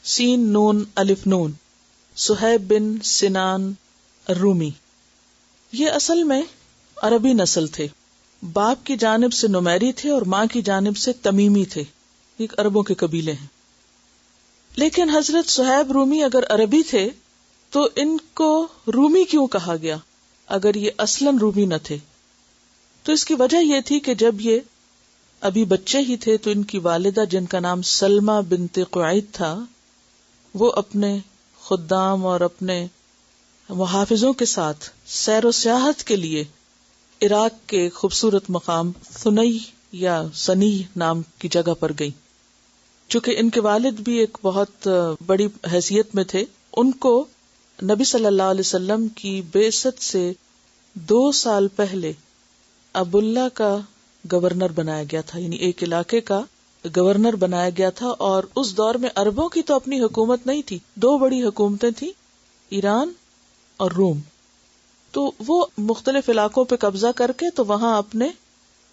سین نون الف نون، صہیب بن سنان الرومی. یہ اصل میں عربی نسل تھے، باپ کی جانب سے نمیری تھے اور ماں کی جانب سے تمیمی تھے. ایک عربوں کے قبیلے ہیں. لیکن حضرت صہیب رومی اگر عربی تھے تو ان کو رومی کیوں کہا گیا اگر یہ اصلاً رومی نہ تھے؟ تو اس کی وجہ یہ تھی کہ جب یہ ابھی بچے ہی تھے تو ان کی والدہ جن کا نام سلمہ بنت قعید تھا، وہ اپنے خدام اور اپنے محافظوں کے ساتھ سیر و سیاحت کے لیے عراق کے ایک خوبصورت مقام ثنی یا سنی نام کی جگہ پر گئی. چونکہ ان کے والد بھی ایک بہت بڑی حیثیت میں تھے، ان کو نبی صلی اللہ علیہ وسلم کی بعثت سے 2 سال پہلے ابواللہ کا گورنر بنایا گیا تھا، یعنی ایک علاقے کا گورنر بنایا گیا تھا. اور اس دور میں عربوں کی تو اپنی حکومت نہیں تھی، 2 بڑی حکومتیں تھیں، ایران اور روم. تو وہ مختلف علاقوں پہ قبضہ کر کے تو وہاں اپنے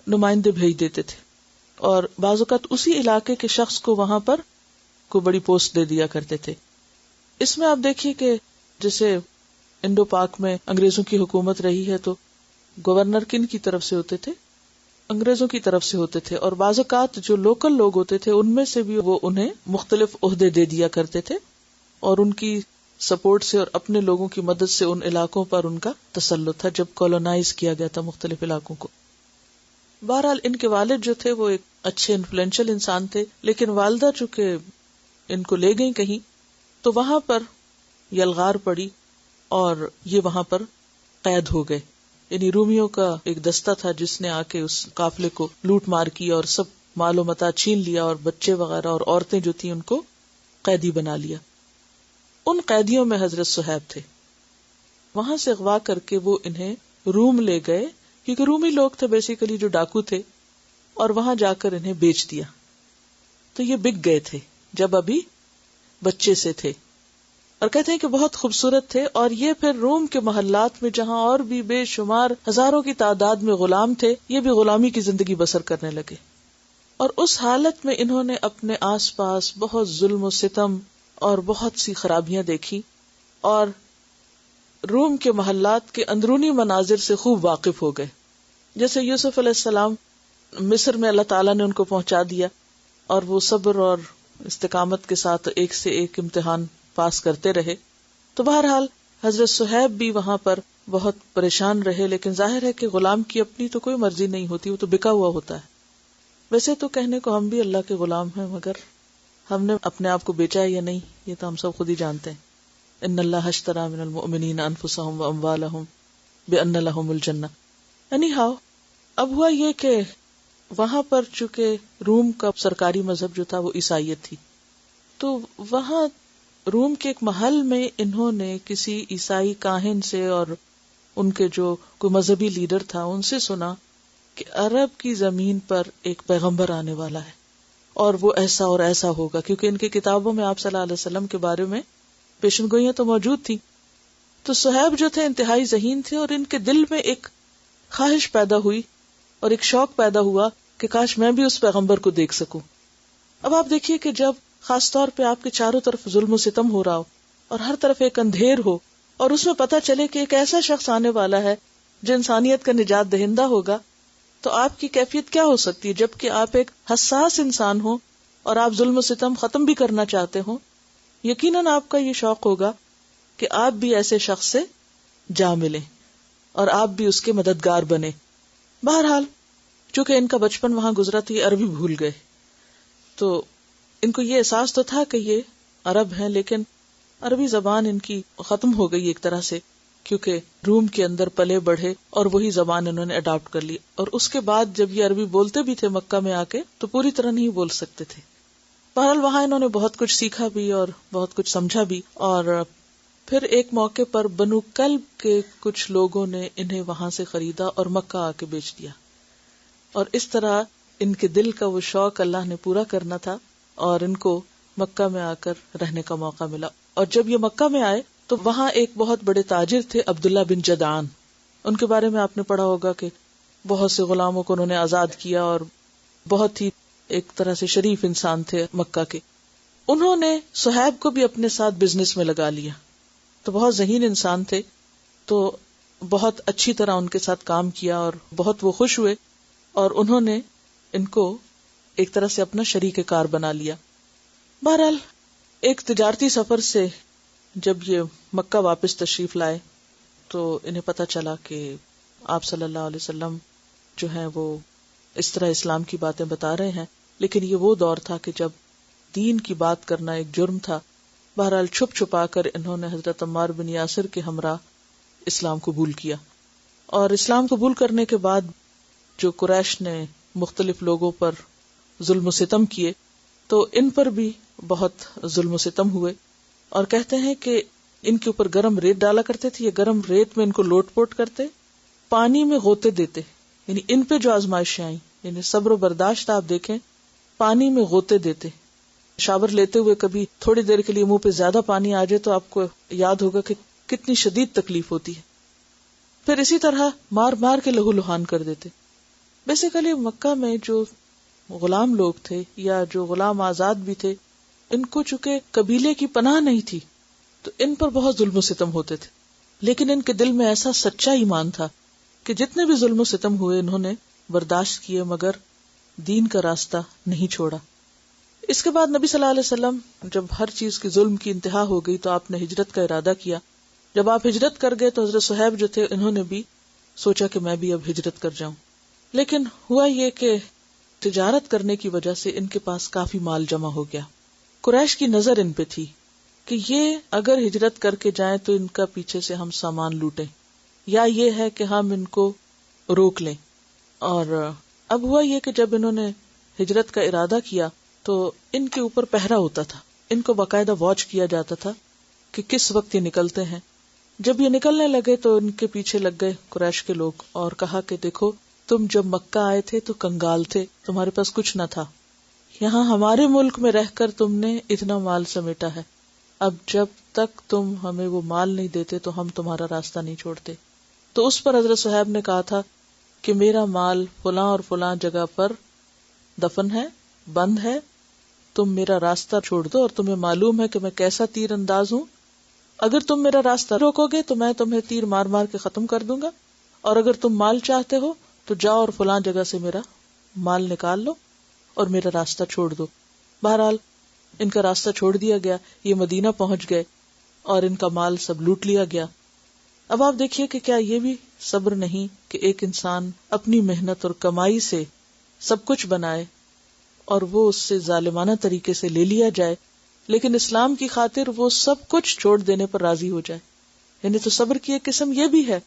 نمائندے بھیج دیتے تھے، اور بعض اوقات اسی علاقے کے شخص کو وہاں پر کوئی بڑی پوسٹ دے دیا کرتے تھے. اس میں آپ دیکھیے کہ جیسے انڈو پاک میں انگریزوں کی حکومت رہی ہے تو گورنر کن کی طرف سے ہوتے تھے؟ انگریزوں کی طرف سے ہوتے تھے. اور بعض اوقات جو لوکل لوگ ہوتے تھے ان میں سے بھی وہ انہیں مختلف عہدے دے دیا کرتے تھے، اور ان کی سپورٹ سے اور اپنے لوگوں کی مدد سے ان علاقوں پر ان کا تسلط تھا جب کولونائز کیا گیا تھا مختلف علاقوں کو. بہرحال ان کے والد جو تھے وہ ایک اچھے انفلوئنشل انسان تھے، لیکن والدہ چونکہ ان کو لے گئی کہیں تو وہاں پر یلغار پڑی اور یہ وہاں پر قید ہو گئے. یعنی رومیوں کا ایک دستہ تھا جس نے آ کے اس قافلے کو لوٹ مار کی اور سب مال و متاع چھین لیا، اور بچے وغیرہ اور عورتیں جو تھیں ان کو قیدی بنا لیا. ان قیدیوں میں حضرت صہیب تھے. وہاں سے اغوا کر کے وہ انہیں روم لے گئے، کیونکہ رومی لوگ تھے بیسیکلی جو ڈاکو تھے، اور وہاں جا کر انہیں بیچ دیا. تو یہ بک گئے تھے جب ابھی بچے سے تھے، اور کہتے ہیں کہ بہت خوبصورت تھے. اور یہ پھر روم کے محلات میں جہاں اور بھی بے شمار ہزاروں کی تعداد میں غلام تھے، یہ بھی غلامی کی زندگی بسر کرنے لگے. اور اس حالت میں انہوں نے اپنے آس پاس بہت ظلم و ستم اور بہت سی خرابیاں دیکھی، اور روم کے محلات کے اندرونی مناظر سے خوب واقف ہو گئے. جیسے یوسف علیہ السلام مصر میں اللہ تعالیٰ نے ان کو پہنچا دیا، اور وہ صبر اور استقامت کے ساتھ ایک سے ایک امتحان پاس کرتے رہے. تو بہرحال حضرت صہیب بھی وہاں پر بہت پریشان رہے، لیکن ظاہر ہے کہ غلام کی اپنی تو کوئی مرضی نہیں ہوتی، وہ تو بکا ہوا ہوتا ہے. ویسے تو کہنے کو ہم بھی اللہ کے غلام ہیں، مگر ہم نے اپنے آپ کو بیچا ہے یا نہیں یہ تو ہم سب خود ہی جانتے ہیں. ان اللہ اشتری من المؤمنین انفسهم واموالهم بان لهم الجنہ. اینی ہاؤ اب ہوا یہ کہ وہاں پر چونکہ روم کا سرکاری مذہب جو تھا وہ عیسائیت تھی، تو وہاں روم کے ایک محل میں انہوں نے کسی عیسائی کاہن سے اور ان کے جو کوئی مذہبی لیڈر تھا ان سے سنا کہ عرب کی زمین پر ایک پیغمبر آنے والا ہے، اور وہ ایسا اور ایسا ہوگا. کیونکہ ان کی کتابوں میں آپ صلی اللہ علیہ وسلم کے بارے میں پیشن گوئیاں تو موجود تھی. تو صہیب جو تھے انتہائی ذہین تھے، اور ان کے دل میں ایک خواہش پیدا ہوئی اور ایک شوق پیدا ہوا کہ کاش میں بھی اس پیغمبر کو دیکھ سکوں. اب آپ دیکھیے کہ جب خاص طور پہ آپ کے چاروں طرف ظلم و ستم ہو رہا ہو اور ہر طرف ایک اندھیر ہو، اور اس میں پتہ چلے کہ ایک ایسا شخص آنے والا ہے جو انسانیت کا نجات دہندہ ہوگا، تو آپ کی کیفیت کیا ہو سکتی ہے؟ جبکہ آپ ایک حساس انسان ہو اور آپ ظلم و ستم ختم بھی کرنا چاہتے ہو، یقیناً آپ کا یہ شوق ہوگا کہ آپ بھی ایسے شخص سے جا ملیں اور آپ بھی اس کے مددگار بنے. بہرحال چونکہ ان کا بچپن وہاں گزرا تو یہ عربی بھول گئے، تو ان کو یہ احساس تو تھا کہ یہ عرب ہیں، لیکن عربی زبان ان کی ختم ہو گئی ایک طرح سے، کیونکہ روم کے اندر پلے بڑھے اور وہی زبان انہوں نے اڈاپٹ کر لی. اور اس کے بعد جب یہ عربی بولتے بھی تھے مکہ میں آ کے تو پوری طرح نہیں بول سکتے تھے. بہرحال وہاں انہوں نے بہت کچھ سیکھا بھی اور بہت کچھ سمجھا بھی. اور پھر ایک موقع پر بنو کلب کے کچھ لوگوں نے انہیں وہاں سے خریدا اور مکہ آ کے بیچ دیا. اور اس طرح ان کے دل کا وہ شوق اللہ نے پورا کرنا تھا اور ان کو مکہ میں آ کر رہنے کا موقع ملا. اور جب یہ مکہ میں آئے تو وہاں ایک بہت بڑے تاجر تھے عبداللہ بن جدعان. ان کے بارے میں آپ نے پڑھا ہوگا کہ بہت سے غلاموں کو انہوں نے آزاد کیا اور بہت ہی ایک طرح سے شریف انسان تھے مکہ کے. انہوں نے صہیب کو بھی اپنے ساتھ بزنس میں لگا لیا. تو بہت ذہین انسان تھے، تو بہت اچھی طرح ان کے ساتھ کام کیا اور بہت وہ خوش ہوئے، اور انہوں نے ان کو ایک طرح سے اپنا شریک کار بنا لیا. بہرحال ایک تجارتی سفر سے جب یہ مکہ واپس تشریف لائے تو انہیں پتہ چلا کہ آپ صلی اللہ علیہ وسلم جو ہیں وہ اس طرح اسلام کی باتیں بتا رہے ہیں، لیکن یہ وہ دور تھا کہ جب دین کی بات کرنا ایک جرم تھا. بہرحال چھپ چھپا کر انہوں نے حضرت عمار بن یاسر کے ہمراہ اسلام قبول کیا، اور اسلام قبول کرنے کے بعد جو قریش نے مختلف لوگوں پر ظلم و ستم کیے تو ان پر بھی بہت ظلم و ستم ہوئے، اور کہتے ہیں کہ ان کے اوپر گرم ریت ڈالا کرتے تھے. یہ گرم ریت میں ان کو لوٹ پوٹ کرتے، پانی میں غوطے دیتے، یعنی ان پہ جو آزمائشیں آئیں، یعنی صبر و برداشت آپ دیکھیں، پانی میں غوطے دیتے. شاور لیتے ہوئے کبھی تھوڑی دیر کے لیے منہ پہ زیادہ پانی آ جائے تو آپ کو یاد ہوگا کہ کتنی شدید تکلیف ہوتی ہے. پھر اسی طرح مار مار کے لہو لہان کر دیتے. بیسیکلی مکہ میں جو غلام لوگ تھے یا جو غلام آزاد بھی تھے، ان کو چونکہ قبیلے کی پناہ نہیں تھی تو ان پر بہت ظلم و ستم ہوتے تھے، لیکن ان کے دل میں ایسا سچا ایمان تھا کہ جتنے بھی ظلم و ستم ہوئے انہوں نے برداشت کیے، مگر دین کا راستہ نہیں چھوڑا. اس کے بعد نبی صلی اللہ علیہ وسلم جب ہر چیز کی ظلم کی انتہا ہو گئی تو آپ نے ہجرت کا ارادہ کیا. جب آپ ہجرت کر گئے تو حضرت صہیب جو تھے انہوں نے بھی سوچا کہ میں بھی اب ہجرت کر جاؤں، لیکن ہوا یہ کہ تجارت کرنے کی وجہ سے ان کے پاس کافی مال جمع ہو گیا. قریش کی نظر ان پہ تھی کہ یہ اگر ہجرت کر کے جائیں تو ان کا پیچھے سے ہم سامان لوٹیں، یا یہ ہے کہ ہم ان کو روک لیں. اور اب ہوا یہ کہ جب انہوں نے ہجرت کا ارادہ کیا تو ان کے اوپر پہرا ہوتا تھا، ان کو باقاعدہ واچ کیا جاتا تھا کہ کس وقت یہ نکلتے ہیں. جب یہ نکلنے لگے تو ان کے پیچھے لگ گئے قریش کے لوگ اور کہا کہ دیکھو، تم جب مکہ آئے تھے تو کنگال تھے، تمہارے پاس کچھ نہ تھا، یہاں ہمارے ملک میں رہ کر تم نے اتنا مال سمیٹا ہے، اب جب تک تم ہمیں وہ مال نہیں دیتے تو ہم تمہارا راستہ نہیں چھوڑتے. تو اس پر حضرت صہیب نے کہا تھا کہ میرا مال فلاں اور فلاں جگہ پر دفن ہے، بند ہے، تم میرا راستہ چھوڑ دو، اور تمہیں معلوم ہے کہ میں کیسا تیر انداز ہوں، اگر تم میرا راستہ روکو گے تو میں تمہیں تیر مار مار کے ختم کر دوں گا، اور اگر تم مال چاہتے ہو تو جاؤ اور فلاں جگہ سے میرا مال نکال لو اور میرا راستہ چھوڑ دو. بہرحال ان کا راستہ چھوڑ دیا گیا، یہ مدینہ پہنچ گئے اور ان کا مال سب لوٹ لیا گیا. اب آپ دیکھیے کہ کیا یہ بھی صبر نہیں کہ ایک انسان اپنی محنت اور کمائی سے سب کچھ بنائے اور وہ اس سے ظالمانہ طریقے سے لے لیا جائے، لیکن اسلام کی خاطر وہ سب کچھ چھوڑ دینے پر راضی ہو جائے. یعنی تو صبر کی ایک قسم یہ بھی ہے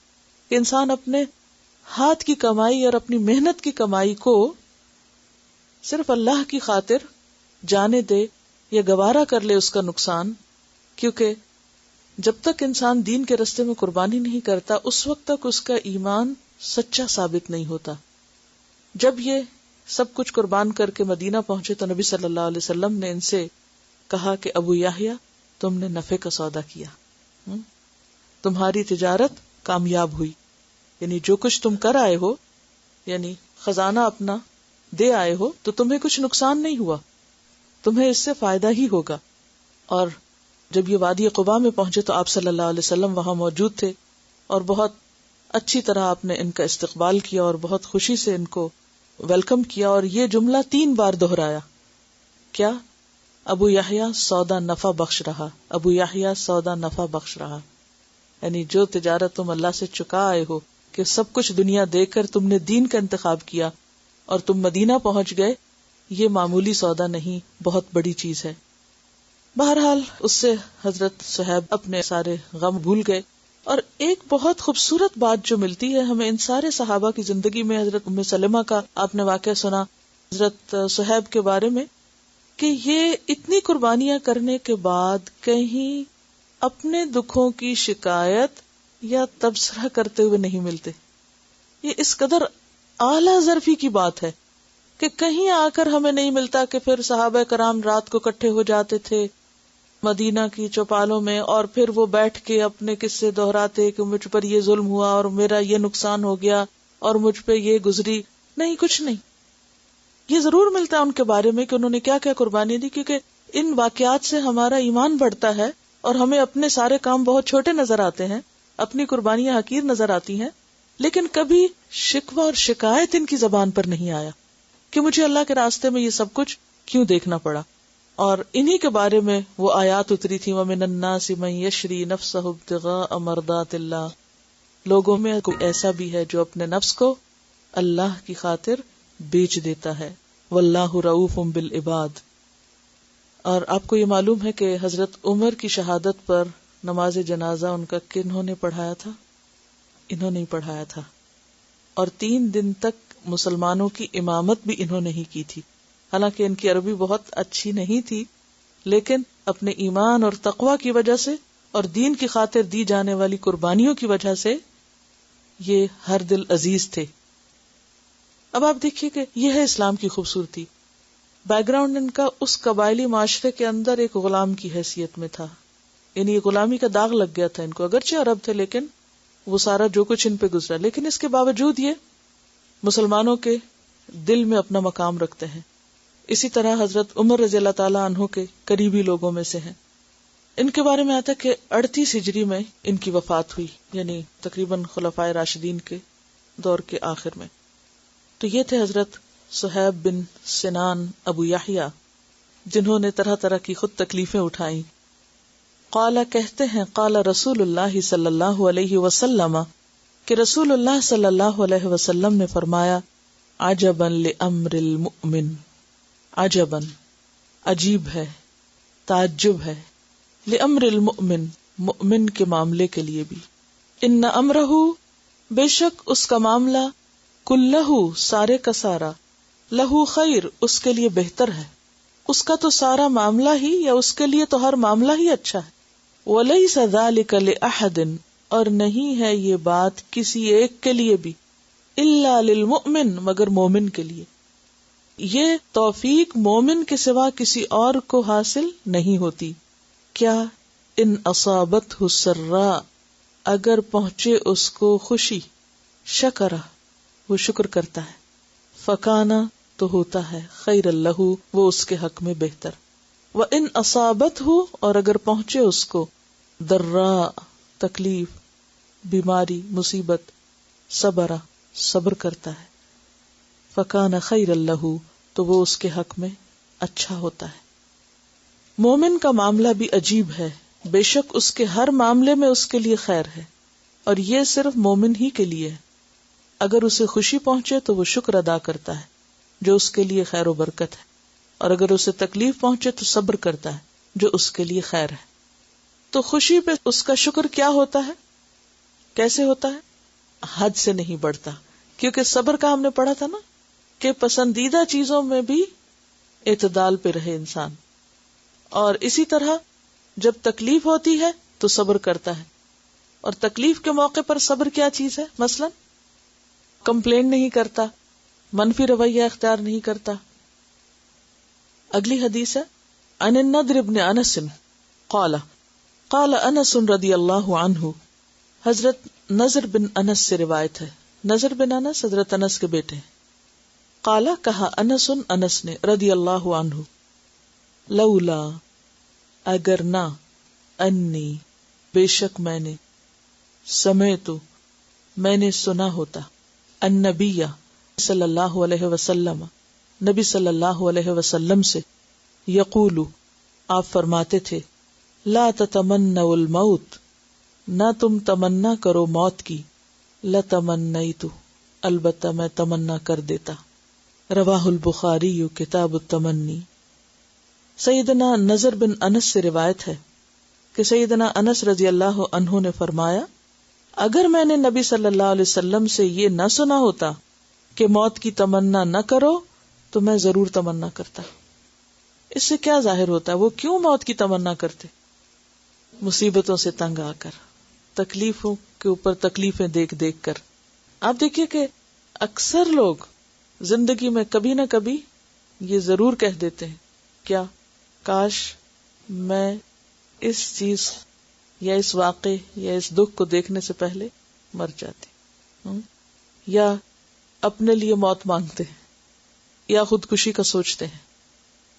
کہ انسان اپنے ہاتھ کی کمائی اور اپنی محنت کی کمائی کو صرف اللہ کی خاطر جانے دے یا گوارا کر لے اس کا نقصان، کیونکہ جب تک انسان دین کے راستے میں قربانی نہیں کرتا اس وقت تک اس کا ایمان سچا ثابت نہیں ہوتا. جب یہ سب کچھ قربان کر کے مدینہ پہنچے تو نبی صلی اللہ علیہ وسلم نے ان سے کہا کہ ابو یحییٰ، تم نے نفع کا سودا کیا، تمہاری تجارت کامیاب ہوئی، یعنی جو کچھ تم کر آئے ہو، یعنی خزانہ اپنا دے آئے ہو، تو تمہیں کچھ نقصان نہیں ہوا، تمہیں اس سے فائدہ ہی ہوگا. اور جب یہ وادی قباء میں پہنچے تو آپ صلی اللہ علیہ وسلم وہاں موجود تھے اور بہت اچھی طرح آپ نے ان کا استقبال کیا اور بہت خوشی سے ان کو ویلکم کیا، اور یہ جملہ 3 بار دہرایا. کیا؟ ابو یحییٰ سودا نفع بخش رہا، ابو یحییٰ سودا نفع بخش رہا. یعنی جو تجارت تم اللہ سے چکا آئے ہو کہ سب کچھ دنیا دے کر تم نے دین کا انتخاب کیا اور تم مدینہ پہنچ گئے، یہ معمولی سودا نہیں، بہت بڑی چیز ہے. بہرحال اس سے حضرت صہیب اپنے سارے غم بھول گئے. اور ایک بہت خوبصورت بات جو ملتی ہے ہمیں ان سارے صحابہ کی زندگی میں، حضرت ام سلمہ کا آپ نے واقعہ سنا حضرت صہیب کے بارے میں، کہ یہ اتنی قربانیاں کرنے کے بعد کہیں اپنے دکھوں کی شکایت یا تبصرہ کرتے ہوئے نہیں ملتے. یہ اس قدر اعلیٰ ظرفی کی بات ہے کہ کہیں آ کر ہمیں نہیں ملتا کہ پھر صحابہ کرام رات کو اکٹھے ہو جاتے تھے مدینہ کی چوپالوں میں اور پھر وہ بیٹھ کے اپنے قصے دہراتے کہ مجھ پر یہ ظلم ہوا اور میرا یہ نقصان ہو گیا اور مجھ پہ یہ گزری. نہیں، کچھ نہیں. یہ ضرور ملتا ہے ان کے بارے میں کہ انہوں نے کیا کیا قربانی دی، کیونکہ ان واقعات سے ہمارا ایمان بڑھتا ہے اور ہمیں اپنے سارے کام بہت چھوٹے نظر آتے ہیں، اپنی قربانیاں حقیر نظر آتی ہیں، لیکن کبھی شکوہ اور شکایت ان کی زبان پر نہیں آیا کہ مجھے اللہ کے راستے میں یہ سب کچھ کیوں دیکھنا پڑا. اور انہی کے بارے میں وہ آیات اتری تھی، وَمِنَ النَّاسِ مَن يَشْرِي نَفْسَهُ ابْتِغَاءَ مَرْضَاتِ اللَّهِ، لوگوں میں کوئی ایسا بھی ہے جو اپنے نفس کو اللہ کی خاطر بیچ دیتا ہے. وَاللَّهُ رَؤُوفٌ بِالْعِبَادِ. اور آپ کو یہ معلوم ہے کہ حضرت عمر کی شہادت پر نماز جنازہ ان کا کنہوں نے پڑھایا تھا؟ انہوں نے ہی پڑھایا تھا. اور 3 دن تک مسلمانوں کی امامت بھی انہوں نے ہی کی تھی. حالانکہ ان کی عربی بہت اچھی نہیں تھی، لیکن اپنے ایمان اور تقوی کی وجہ سے اور دین کی خاطر دی جانے والی قربانیوں کی وجہ سے یہ ہر دل عزیز تھے. اب آپ دیکھیے کہ یہ ہے اسلام کی خوبصورتی. بیک گراؤنڈ ان کا اس قبائلی معاشرے کے اندر ایک غلام کی حیثیت میں تھا، یعنی یہ غلامی کا داغ لگ گیا تھا ان کو. اگرچہ عرب تھے لیکن وہ سارا جو کچھ ان پہ گزرا، لیکن اس کے باوجود یہ مسلمانوں کے دل میں اپنا مقام رکھتے ہیں. اسی طرح حضرت عمر رضی اللہ تعالیٰ عنہ کے قریبی لوگوں میں سے ہیں. ان کے بارے میں آتا ہے کہ 38 ہجری میں ان کی وفات ہوئی، یعنی تقریباً خلفائے راشدین کے دور کے آخر میں. تو یہ تھے حضرت صہیب بن سنان ابو یحییٰ، جنہوں نے طرح طرح کی خود تکلیفیں اٹھائیں. قال کہتے ہیں قال رسول اللہ صلی اللہ علیہ وسلم کہ رسول اللہ صلی اللہ علیہ وسلم نے فرمایا عجبا لامر المؤمن، عجبا عجیب ہے، تعجب ہے، لامر المؤمن مؤمن کے معاملے کے لیے بھی. ان امرہ بے شک اس کا معاملہ کلہ سارے کا سارا، لہو خیر اس کے لیے بہتر ہے، اس کا تو سارا معاملہ ہی یا اس کے لیے تو ہر معاملہ ہی اچھا ہے. ولیس ذلک لأحد اور نہیں ہے یہ بات کسی ایک کے لیے بھی، الا للمؤمن مگر مومن کے لیے. یہ توفیق مومن کے سوا کسی اور کو حاصل نہیں ہوتی. کیا؟ ان اصابتہ السراء اگر پہنچے اس کو خوشی، شکر وہ شکر کرتا ہے، فکانا تو ہوتا ہے، خیر لہ وہ اس کے حق میں بہتر. وان اصابتہ اور اگر پہنچے اس کو ضراء تکلیف، بیماری، مصیبت، صبر صبر کرتا ہے، فکان خیر لہ تو وہ اس کے حق میں اچھا ہوتا ہے. مومن کا معاملہ بھی عجیب ہے، بے شک اس کے ہر معاملے میں اس کے لیے خیر ہے، اور یہ صرف مومن ہی کے لیے ہے. اگر اسے خوشی پہنچے تو وہ شکر ادا کرتا ہے جو اس کے لیے خیر و برکت ہے، اور اگر اسے تکلیف پہنچے تو صبر کرتا ہے جو اس کے لیے خیر ہے. تو خوشی پہ اس کا شکر کیا ہوتا ہے، کیسے ہوتا ہے؟ حد سے نہیں بڑھتا، کیونکہ صبر کا ہم نے پڑھا تھا نا کہ پسندیدہ چیزوں میں بھی اعتدال پہ رہے انسان. اور اسی طرح جب تکلیف ہوتی ہے تو صبر کرتا ہے، اور تکلیف کے موقع پر صبر کیا چیز ہے؟ مثلا کمپلین نہیں کرتا، منفی رویہ اختیار نہیں کرتا. اگلی حدیث ہے عن النضر بن انس قال قال انس رضی اللہ عنہ، حضرت نضر بن انس سے روایت ہے. نضر بن انس حضرت انس کے بیٹے ہیں. قال کہا انس انس نے رضی اللہ عنہ، لولا اگر نہ، انی بے شک میں نے، سمعت میں نے سنا ہوتا، النبی صلی اللہ علیہ وسلم نبی صلی اللہ علیہ وسلم سے، یقول آپ فرماتے تھے، لا تتمنوا الموت نہ تم تمنا کرو موت کی، لتمنیت البتہ میں تمنا کر دیتا. رواہ البخاری کتاب التمنی. سیدنا نضر بن انس سے روایت ہے کہ سیدنا انس رضی اللہ عنہ نے فرمایا، اگر میں نے نبی صلی اللہ علیہ وسلم سے یہ نہ سنا ہوتا کہ موت کی تمنا نہ کرو تو میں ضرور تمنا کرتا. اس سے کیا ظاہر ہوتا ہے؟ وہ کیوں موت کی تمنا کرتے؟ مصیبتوں سے تنگ آ کر، تکلیفوں کے اوپر تکلیفیں دیکھ دیکھ کر. آپ دیکھیے کہ اکثر لوگ زندگی میں کبھی نہ کبھی یہ ضرور کہہ دیتے ہیں، کیا کاش میں اس چیز یا اس واقعے یا اس دکھ کو دیکھنے سے پہلے مر جاتی، یا اپنے لیے موت مانگتے ہیں، یا خودکشی کا سوچتے ہیں.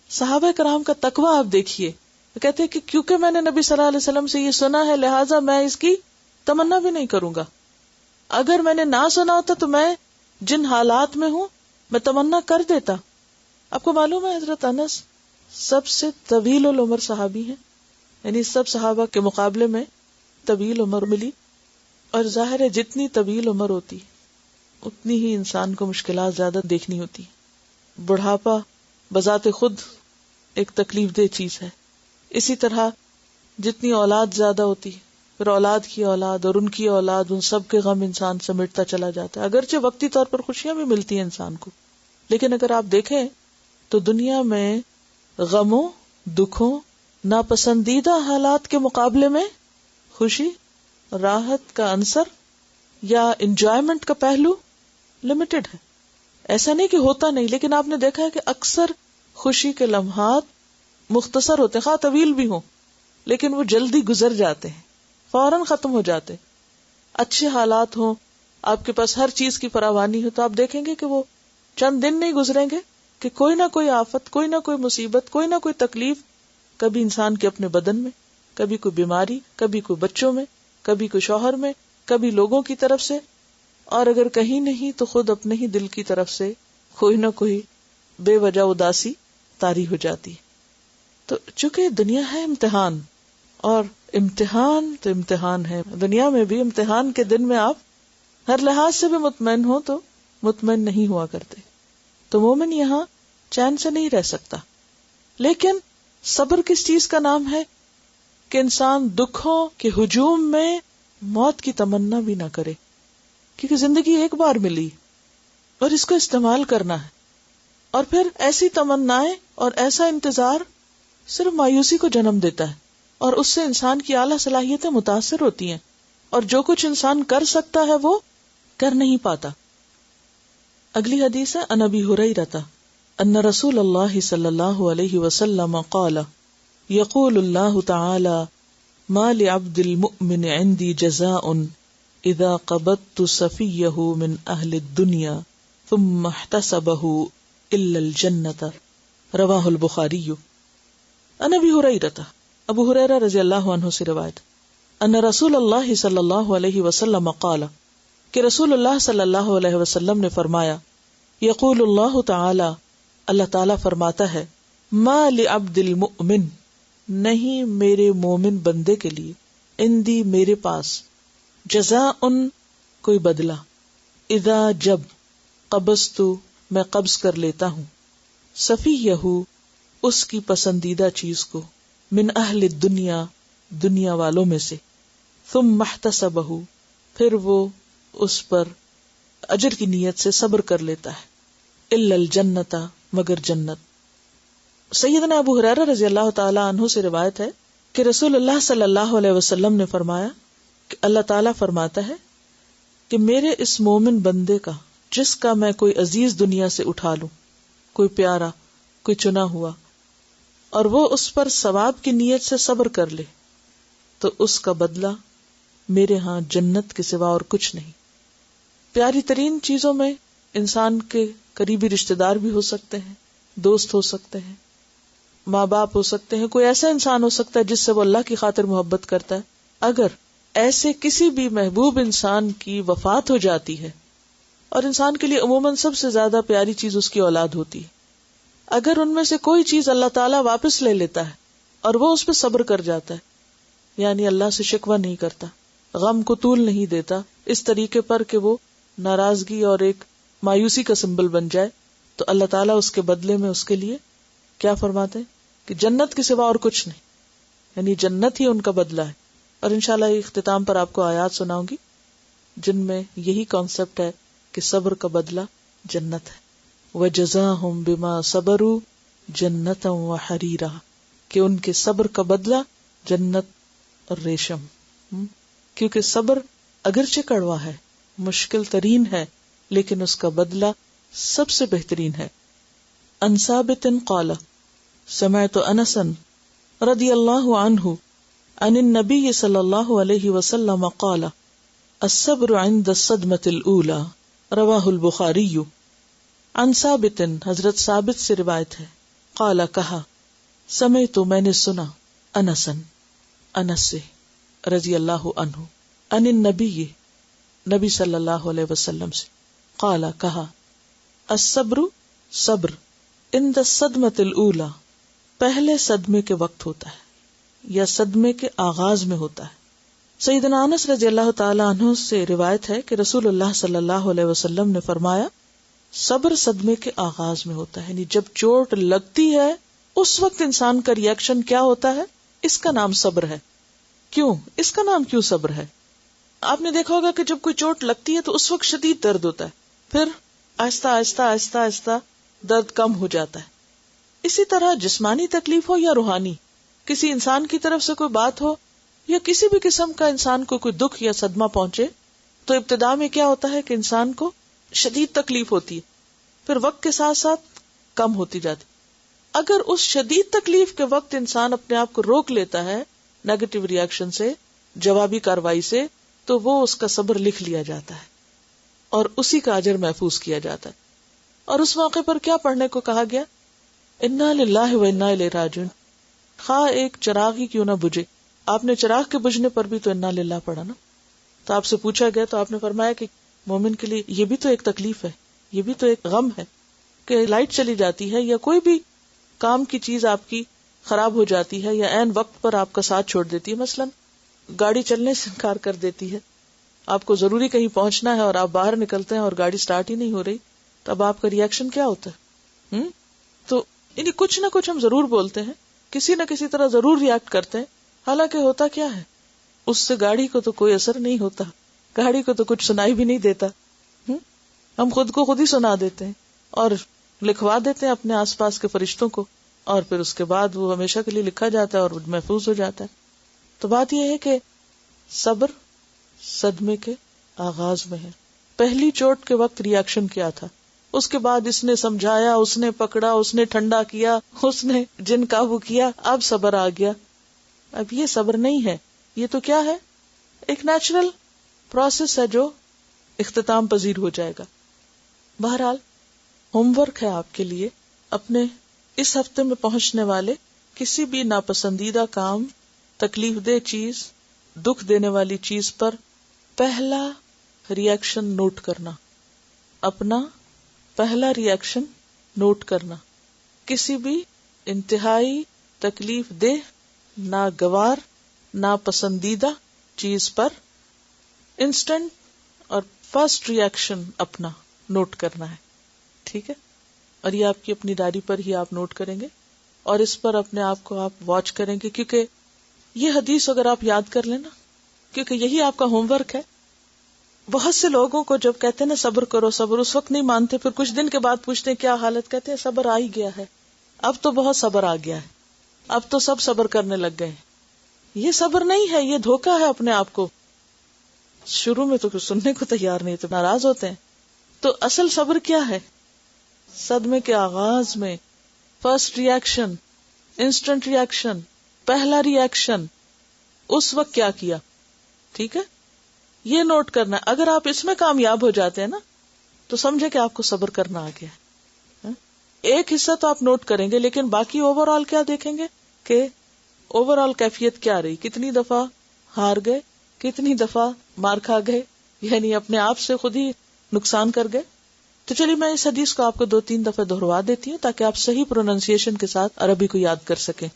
صحابہ کرام کا تقویٰ آپ دیکھیے، کہتے ہیں کہ کیونکہ میں نے نبی صلی اللہ علیہ وسلم سے یہ سنا ہے لہٰذا میں اس کی تمنا بھی نہیں کروں گا. اگر میں نے نہ سنا ہوتا تو میں جن حالات میں ہوں میں تمنا کر دیتا. آپ کو معلوم ہے حضرت انس سب سے طویل العمر صحابی ہیں، یعنی سب صحابہ کے مقابلے میں طویل عمر ملی. اور ظاہر ہے جتنی طویل عمر ہوتی اتنی ہی انسان کو مشکلات زیادہ دیکھنی ہوتی. بڑھاپا بذات خود ایک تکلیف دہ چیز ہے. اسی طرح جتنی اولاد زیادہ ہوتی پھر اولاد کی اولاد اور ان کی اولاد، ان سب کے غم انسان سمیٹتا چلا جاتا ہے. اگرچہ وقتی طور پر خوشیاں بھی ملتی ہیں انسان کو، لیکن اگر آپ دیکھیں تو دنیا میں غموں، دکھوں، ناپسندیدہ حالات کے مقابلے میں خوشی، راحت کا عنصر یا انجوائمنٹ کا پہلو لمیٹڈ ہے. ایسا نہیں کہ ہوتا نہیں، لیکن آپ نے دیکھا ہے کہ اکثر خوشی کے لمحات مختصر ہوتے ہیں، خواہ طویل بھی ہوں، لیکن وہ جلدی گزر جاتے ہیں، فوراً ختم ہو جاتے. اچھے حالات ہوں، آپ کے پاس ہر چیز کی فراوانی ہو، تو آپ دیکھیں گے کہ وہ چند دن نہیں گزریں گے کہ کوئی نہ کوئی آفت، کوئی نہ کوئی مصیبت، کوئی نہ کوئی تکلیف، کبھی انسان کے اپنے بدن میں، کبھی کوئی بیماری، کبھی کوئی بچوں میں، کبھی کوئی شوہر میں، کبھی لوگوں کی طرف سے، اور اگر کہیں نہیں تو خود اپنے ہی دل کی طرف سے کوئی نہ کوئی بے وجہ اداسی طاری ہو جاتی. تو چونکہ دنیا ہے امتحان، اور امتحان تو امتحان ہے. دنیا میں بھی امتحان کے دن میں آپ ہر لحاظ سے بھی مطمئن ہو تو مطمئن نہیں ہوا کرتے. تو مومن یہاں چین سے نہیں رہ سکتا. لیکن صبر کس چیز کا نام ہے کہ انسان دکھوں کے ہجوم میں موت کی تمنا بھی نہ کرے، کیونکہ زندگی ایک بار ملی اور اس کو استعمال کرنا ہے. اور پھر ایسی تمنائیں اور ایسا انتظار صرف مایوسی کو جنم دیتا ہے، اور اس سے انسان کی اعلیٰ صلاحیتیں متاثر ہوتی ہیں، اور جو کچھ انسان کر سکتا ہے وہ کر نہیں پاتا. اگلی حدیث ہے عن ابی ہریرہ ان رسول اللہ صلی اللہ علیہ وسلم قال یقول اللہ تعالی ما لعبد المؤمن عندي جزاء اذا قبضت صفیہ من اہل الدنیا ثم احتسبہ الا الجنة. رواہ البخاری. عن ابی ہریرہ، ابو ہریرہ رضی اللہ عنہ سے روایت، ان رسول اللہ صلی اللہ علیہ وسلم قال کہ رسول اللہ صلی اللہ علیہ وسلم نے فرمایا، یقول اللہ تعالی، اللہ تعالی فرماتا ہے، ما لعبد المؤمن، نہیں میرے مومن بندے کے لیے، عندی میرے پاس، جزاء کوئی بدلہ، اذا جب، قبضت میں قبض کر لیتا ہوں، صفیہ اس کی پسندیدہ چیز کو، من اہل الدنیا دنیا والوں میں سے، ثم احتسبہ پھر وہ اس پر اجر کی نیت سے صبر کر لیتا ہے، الا الجنۃ مگر جنت. سیدنا ابو ہریرہ رضی اللہ تعالی عنہ سے روایت ہے کہ رسول اللہ صلی اللہ علیہ وسلم نے فرمایا کہ اللہ تعالیٰ فرماتا ہے کہ میرے اس مومن بندے کا جس کا میں کوئی عزیز دنیا سے اٹھا لوں، کوئی پیارا، کوئی چنا ہوا، اور وہ اس پر ثواب کی نیت سے صبر کر لے، تو اس کا بدلہ میرے ہاں جنت کے سوا اور کچھ نہیں. پیاری ترین چیزوں میں انسان کے قریبی رشتہ دار بھی ہو سکتے ہیں، دوست ہو سکتے ہیں، ماں باپ ہو سکتے ہیں، کوئی ایسا انسان ہو سکتا ہے جس سے وہ اللہ کی خاطر محبت کرتا ہے. اگر ایسے کسی بھی محبوب انسان کی وفات ہو جاتی ہے، اور انسان کے لیے عموماً سب سے زیادہ پیاری چیز اس کی اولاد ہوتی ہے، اگر ان میں سے کوئی چیز اللہ تعالیٰ واپس لے لیتا ہے اور وہ اس پہ صبر کر جاتا ہے، یعنی اللہ سے شکوہ نہیں کرتا، غم کو طول نہیں دیتا اس طریقے پر کہ وہ ناراضگی اور ایک مایوسی کا سمبل بن جائے، تو اللہ تعالیٰ اس کے بدلے میں اس کے لیے کیا فرماتے ہیں کہ جنت کے سوا اور کچھ نہیں، یعنی جنت ہی ان کا بدلہ ہے. اور انشاءاللہ اختتام پر آپ کو آیات سناؤں گی جن میں یہی کانسیپٹ ہے کہ صبر کا بدلہ جنت ہے. وَجَزَاهُمْ بِمَا صَبَرُوا جَنَّةً وَحَرِيرًا، کہ ان کے صبر کا بدلہ جنت اور ریشم. کیونکہ صبر اگرچہ کڑوا ہے، مشکل ترین ہے، لیکن اس کا بدلہ سب سے بہترین ہے. عن ثابت قال سمعت انسا رضی اللہ عنہ عن النبی صلی اللہ علیہ وسلم قال الصبر عند الصدمة الأولى. رواہ البخاری. عن ثابت، حضرت ثابت سے روایت ہے، قال کہا، سمعت میں نے سنا، انسن انس سے رضی اللہ عنہ، ان النبی نبی صلی اللہ علیہ وسلم سے، قال کہا، الصبر صبر عند الصدمۃ الاولی پہلے صدمے کے وقت ہوتا ہے یا صدمے کے آغاز میں ہوتا ہے۔ سیدنا انس رضی اللہ تعالی عنہ سے روایت ہے کہ رسول اللہ صلی اللہ علیہ وسلم نے فرمایا، صبر صدمے کے آغاز میں ہوتا ہے، یعنی جب چوٹ لگتی ہے اس وقت انسان کا ریئیکشن کیا ہوتا ہے، اس کا نام صبر ہے۔ کیوں اس کا نام کیوں صبر ہے؟ آپ نے دیکھا ہوگا کہ جب کوئی چوٹ لگتی ہے تو اس وقت شدید درد ہوتا ہے، پھر آہستہ آہستہ آہستہ آہستہ درد کم ہو جاتا ہے۔ اسی طرح جسمانی تکلیف ہو یا روحانی، کسی انسان کی طرف سے کوئی بات ہو یا کسی بھی قسم کا انسان کو کوئی دکھ یا صدمہ پہنچے تو ابتدا میں کیا ہوتا ہے کہ انسان کو شدید تکلیف ہوتی ہے، پھر وقت کے ساتھ ساتھ کم ہوتی جاتی۔ اگر اس شدید تکلیف کے وقت انسان اپنے آپ کو روک لیتا ہے نیگیٹو ریئیکشن سے، جوابی کاروائی سے، تو وہ اس کا صبر لکھ لیا جاتا ہے اور اسی کا اجر محفوظ کیا جاتا ہے۔ اور اس موقع پر کیا پڑھنے کو کہا گیا؟ انا للہ و انا الیہ راجعون، خواہ ایک چراغ ہی کیوں نہ بجھے۔ آپ نے چراغ کے بجھنے پر بھی تو انا للہ پڑھا نا۔ تو آپ سے پوچھا گیا تو آپ نے فرمایا کہ مومن کے لیے یہ بھی تو ایک تکلیف ہے، یہ بھی تو ایک غم ہے کہ لائٹ چلی جاتی ہے یا کوئی بھی کام کی چیز آپ کی خراب ہو جاتی ہے یا عین وقت پر آپ کا ساتھ چھوڑ دیتی ہے، مثلا گاڑی چلنے سے انکار کر دیتی ہے، آپ کو ضروری کہیں پہنچنا ہے اور آپ باہر نکلتے ہیں اور گاڑی سٹارٹ ہی نہیں ہو رہی، تب آپ کا ریئیکشن کیا ہوتا ہے؟ تو یعنی کچھ نہ کچھ ہم ضرور بولتے ہیں، کسی نہ کسی طرح ضرور ریئیکٹ کرتے ہیں، حالانکہ ہوتا کیا ہے، اس سے گاڑی کو تو کوئی اثر نہیں ہوتا، گاڑی کو تو کچھ سنائی بھی نہیں دیتا، ہم خود کو خود ہی سنا دیتے ہیں اور لکھوا دیتے ہیں اپنے آس پاس کے فرشتوں کو، اور پھر اس کے بعد وہ ہمیشہ کے لیے لکھا جاتا ہے اور محفوظ ہو جاتا ہے۔ تو بات یہ ہے کہ صبر صدمے کے آغاز میں ہے۔ پہلی چوٹ کے وقت ریئیکشن کیا تھا، اس کے بعد اس نے سمجھایا، اس نے پکڑا، اس نے ٹھنڈا کیا، اس نے جن قابو کیا، اب صبر آ گیا۔ اب یہ صبر نہیں ہے، یہ تو کیا ہے، ایک نیچرل پروسیس ہے جو اختتام پذیر ہو جائے گا۔ بہرحال ہوم ورک ہے آپ کے لیے، اپنے اس ہفتے میں پہنچنے والے کسی بھی ناپسندیدہ کام، تکلیف دہ چیز، دکھ دینے والی چیز پر پہلا ریئیکشن نوٹ کرنا، اپنا پہلا ریئیکشن نوٹ کرنا، کسی بھی انتہائی تکلیف دہ، ناگوار، ناپسندیدہ چیز پر انسٹنٹ اور فرسٹ ریئیکشن اپنا نوٹ کرنا ہے، ٹھیک ہے؟ اور یہ آپ کی اپنی ڈائری پر ہی آپ نوٹ کریں گے اور اس پر اپنے آپ کو آپ واچ کریں گے، کیونکہ یہ حدیث اگر آپ یاد کر لینا، کیونکہ یہی آپ کا ہوم ورک ہے۔ بہت سے لوگوں کو جب کہتے ہیں نا صبر کرو صبر، اس وقت نہیں مانتے، پھر کچھ دن کے بعد پوچھتے ہیں کیا حالت، کہتے ہیں صبر آ ہی گیا ہے، اب تو بہت صبر آ گیا ہے، اب تو سب صبر کرنے لگ گئے۔ یہ صبر نہیں ہے، یہ دھوکا ہے اپنے آپ کو۔ شروع میں تو کچھ سننے کو تیار نہیں، تو ناراض ہوتے ہیں۔ تو اصل صبر کیا ہے؟ صدمے کے آغاز میں فرسٹ ریئیکشن، انسٹنٹ ریئیکشن، پہلا ریئیکشن، اس وقت کیا کیا، ٹھیک ہے؟ یہ نوٹ کرنا ہے۔ اگر آپ اس میں کامیاب ہو جاتے ہیں نا تو سمجھے کہ آپ کو صبر کرنا آ گیا۔ ایک حصہ تو آپ نوٹ کریں گے، لیکن باقی اوور آل کیا دیکھیں گے کہ اوور آل کیفیت کیا رہی، کتنی دفعہ ہار گئے، کتنی دفعہ مار کھا گئے، یعنی اپنے آپ سے خود ہی نقصان کر گئے۔ تو چلیے میں اس حدیث کو آپ کو 2-3 دفعہ دہروا دیتی ہوں تاکہ آپ صحیح پروننسیشن کے ساتھ عربی کو یاد کر سکیں۔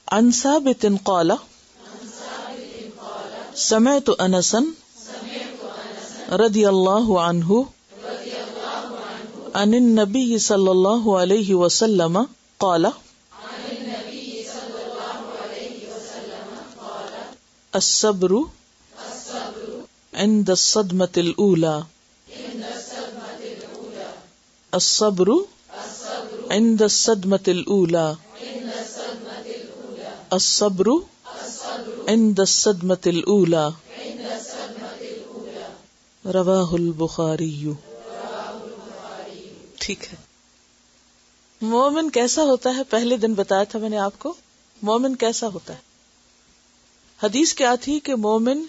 عن ثابت قال سمعت انسا رضی اللہ عنہ عن النبی صلی اللہ علیہ وسلم قال الصبر عند الصدمة الأولى الصبر عند الصدمة الأولى الصبر عند الصدمة الأولى رواہ البخاری۔ ٹھیک ہے، مومن کیسا ہوتا ہے؟ پہلے دن بتایا تھا میں نے آپ کو، مومن کیسا ہوتا ہے۔ حدیث کیا تھی کہ مومن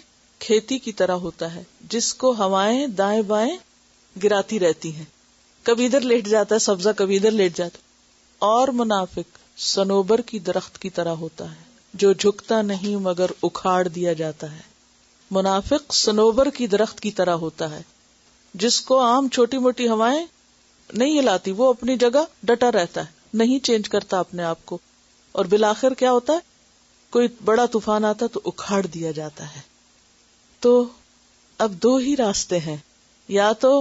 کھیتی کی طرح ہوتا ہے جس کو ہوائیں دائیں بائیں گراتی رہتی ہیں، کبھی ادھر لیٹ جاتا ہے سبزہ، کبھی ادھر لیٹ جاتا ہے، اور منافق صنوبر کی درخت کی طرح ہوتا ہے جو جھکتا نہیں مگر اکھاڑ دیا جاتا ہے. منافق صنوبر کی درخت کی طرح ہوتا ہے جس کو عام چھوٹی موٹی ہوائیں نہیں ہلاتی، وہ اپنی جگہ ڈٹا رہتا ہے، نہیں چینج کرتا اپنے آپ کو، اور بالآخر کیا ہوتا ہے، کوئی بڑا طوفان آتا تو اکھاڑ دیا جاتا ہے. تو اب دو ہی راستے ہیں، یا تو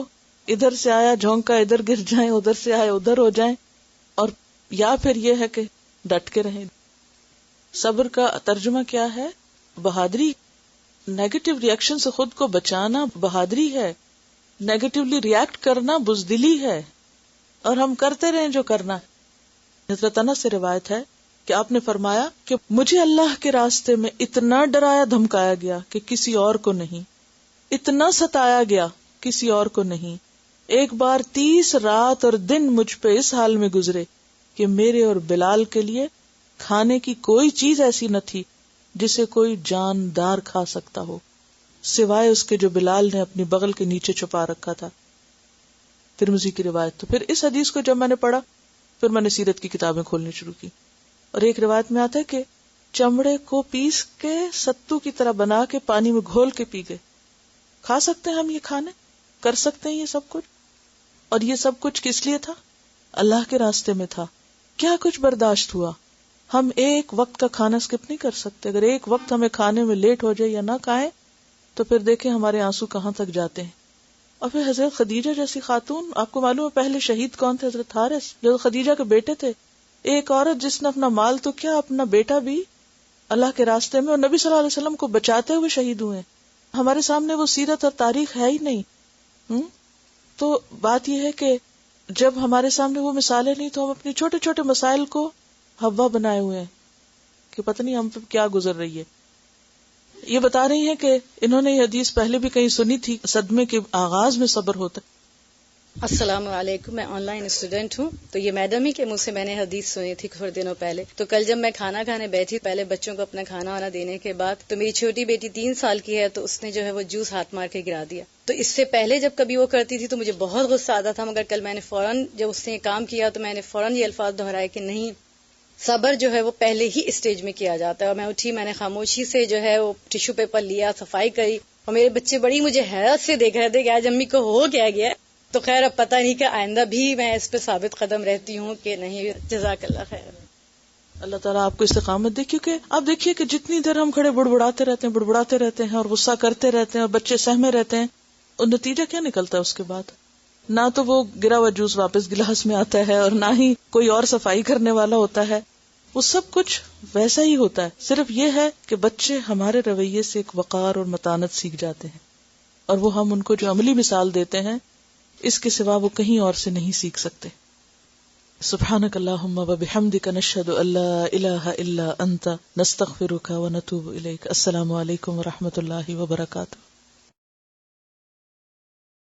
ادھر سے آیا جھونکا ادھر گر جائیں، ادھر سے آیا ادھر ہو جائیں، اور یا پھر یہ ہے کہ ڈٹ کے رہیں. صبر کا ترجمہ کیا ہے؟ بہادری. نیگیٹو ریئیکشن سے خود کو بچانا بہادری ہے، نیگیٹولی ریئیکٹ کرنا بزدلی ہے، اور ہم کرتے رہیں جو کرنا. حضرت انس سے روایت ہے کہ آپ نے فرمایا کہ مجھے اللہ کے راستے میں اتنا ڈرایا دھمکایا گیا کہ کسی اور کو نہیں، اتنا ستایا گیا کسی اور کو نہیں. ایک بار 30 رات اور دن مجھ پہ اس حال میں گزرے کہ میرے اور بلال کے لیے کھانے کی کوئی چیز ایسی نہ تھی جسے کوئی جاندار کھا سکتا ہو سوائے اس کے جو بلال نے اپنی بغل کے نیچے چھپا رکھا تھا. ترمذی کی روایت. تو پھر اس حدیث کو جب میں نے پڑھا پھر میں نے سیرت کی کتابیں کھولنی شروع کی، اور ایک روایت میں آتا ہے کہ چمڑے کو پیس کے ستو کی طرح بنا کے پانی میں گھول کے پی گئے. کھا سکتے ہیں ہم یہ کھانے، کر سکتے ہیں یہ سب کچھ، اور یہ سب کچھ کس لیے تھا؟ اللہ کے راستے میں تھا. کیا کچھ برداشت ہوا. ہم ایک وقت کا کھانا سکپ نہیں کر سکتے. اگر ایک وقت ہمیں کھانے میں لیٹ ہو جائے یا نہ کھائیں تو پھر دیکھیں ہمارے آنسو کہاں تک جاتے ہیں. اور پھر حضرت خدیجہ جیسی خاتون، آپ کو معلوم ہے پہلے شہید کون تھے؟ حضرت حارث، جو خدیجہ کے بیٹے تھے. ایک عورت جس نے اپنا مال تو کیا، اپنا بیٹا بھی اللہ کے راستے میں اور نبی صلی اللہ علیہ وسلم کو بچاتے ہوئے شہید ہوئے. ہمارے سامنے وہ سیرت اور تاریخ ہے ہی نہیں. تو بات یہ ہے کہ جب ہمارے سامنے وہ مثالیں نہیں تو ہم اپنے چھوٹے چھوٹے مسائل کو ہوا بنائے ہوئے ہیں کہ پتہ نہیں ہم پہ کیا گزر رہی ہے. یہ بتا رہی ہیں کہ انہوں نے یہ حدیث پہلے بھی کہیں سنی تھی، صدمے کے آغاز میں صبر ہوتا ہے. السلام علیکم، میں آن لائن اسٹوڈنٹ ہوں. تو یہ میڈم ہی کے منہ سے میں نے حدیث سنی تھی تھوڑے دنوں پہلے. تو کل جب میں کھانا کھانے بیٹھی، پہلے بچوں کو اپنا کھانا وانا دینے کے بعد، تو میری چھوٹی بیٹی 3 سال کی ہے، تو اس نے جو ہے وہ جوس ہاتھ مار کے گرا دیا. تو اس سے پہلے جب کبھی وہ کرتی تھی تو مجھے بہت غصہ آتا تھا، مگر کل میں نے فوراً جب اس نے یہ کام کیا تو میں نے فوراً یہ الفاظ دہرائے کہ نہیں، صبر جو ہے وہ پہلے ہی اسٹیج میں کیا جاتا ہے. اور میں اٹھی، میں نے خاموشی سے جو ہے وہ ٹیشو پیپر لیا، صفائی کری، اور میرے بچے بڑی مجھے حیرت سے دیکھ رہے تھے کہ آج امی کو ہو کیا گیا. تو خیر اب پتہ نہیں کہ آئندہ بھی میں اس پہ ثابت قدم رہتی ہوں کہ نہیں. جزاک اللہ خیر. اللہ تعالیٰ آپ کو استقامت دے، کیونکہ آپ دیکھیے کہ جتنی دیر ہم کھڑے بڑبڑاتے رہتے ہیں اور غصہ کرتے رہتے ہیں اور بچے سہمے رہتے ہیں، اور نتیجہ کیا نکلتا ہے اس کے بعد؟ نہ تو وہ گرا ہوا جوس واپس گلاس میں آتا ہے، اور نہ ہی کوئی اور صفائی کرنے والا ہوتا ہے. وہ سب کچھ ویسا ہی ہوتا ہے. صرف یہ ہے کہ بچے ہمارے رویے سے ایک وقار اور متانت سیکھ جاتے ہیں، اور وہ ہم ان کو جو عملی مثال دیتے ہیں اس کے سوا وہ کہیں اور سے نہیں سیکھ سکتے. سبحانک اللہم و بحمدک نشہد ان لا الہ الا انت نستغفرک و نتوب الیک. السلام علیکم و رحمۃ اللہ وبرکاتہ.